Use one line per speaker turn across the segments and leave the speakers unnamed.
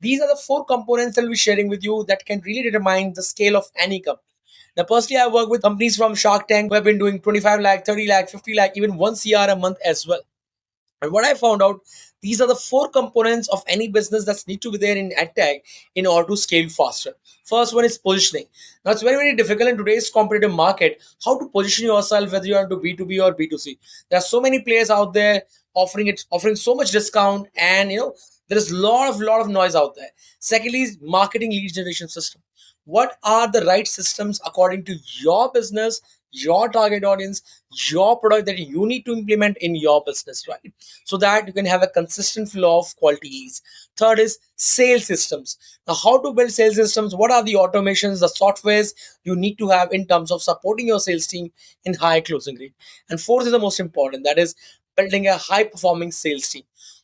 These are the four components that I'll be sharing with you that can really determine the scale of any company. Now, personally, I work with companies from Shark Tank who have been doing 25 lakh, 30 lakh, 50 lakh, even 1 CR a month as well. And what I found out, these are the four components of any business that need to be there in EdTech in order to scale faster. First one is positioning. Now it's very, very difficult in today's competitive market how to position yourself, whether you are to B2B or B2C. There are so many players out there offering so much discount, and there is lot of noise out there. Secondly, is marketing lead generation system. What are the right systems according to your business, your target audience, your product that you need to implement in your business, right? So that you can have a consistent flow of quality leads. Third is sales systems. Now, how to build sales systems? What are the automations, the softwares you need to have in terms of supporting your sales team in high closing rate? And fourth is the most important, that is building a high performing sales team.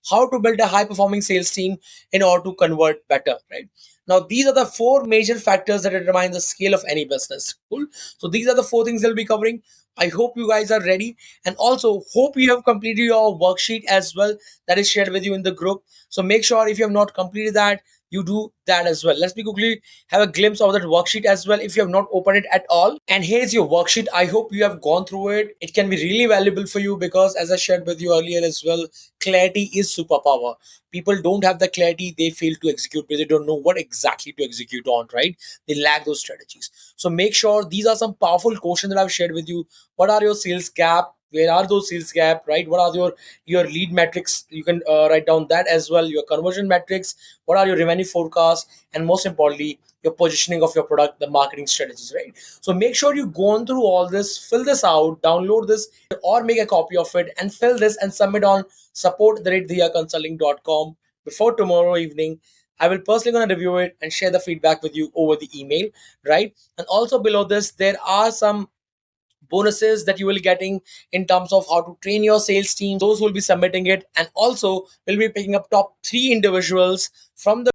How to build a high performing sales team in order to convert better, right? Now, these are the four major factors that determine the scale of any business. Cool. So, these are the four things they'll be covering. I hope you guys are ready, and also hope you have completed your worksheet as well that is shared with you in the group. So, make sure if you have not completed that, you do that as well. Let's me quickly have a glimpse of that worksheet as well if you have not opened it at all. And here's your worksheet. I hope you have gone through it. It can be really valuable for you because, as I shared with you earlier as well, clarity is superpower. People don't have the clarity, they fail to execute because they don't know what exactly to execute on, right? They lack those strategies. So make sure these are some powerful questions that I've shared with you. What are your sales gap? Where are those sales gap, right? What are your lead metrics? You can write down that as well. Your conversion metrics. What are your revenue forecasts? And most importantly, your positioning of your product, the marketing strategies, right? So make sure you go on through all this, fill this out, download this, or make a copy of it and fill this and submit on support@diyaconsulting.com before tomorrow evening. I will personally gonna review it and share the feedback with you over the email, right? And also below this, there are some bonuses that you will getting in terms of how to train your sales team. Those will be submitting it, and also we'll be picking up top three individuals from the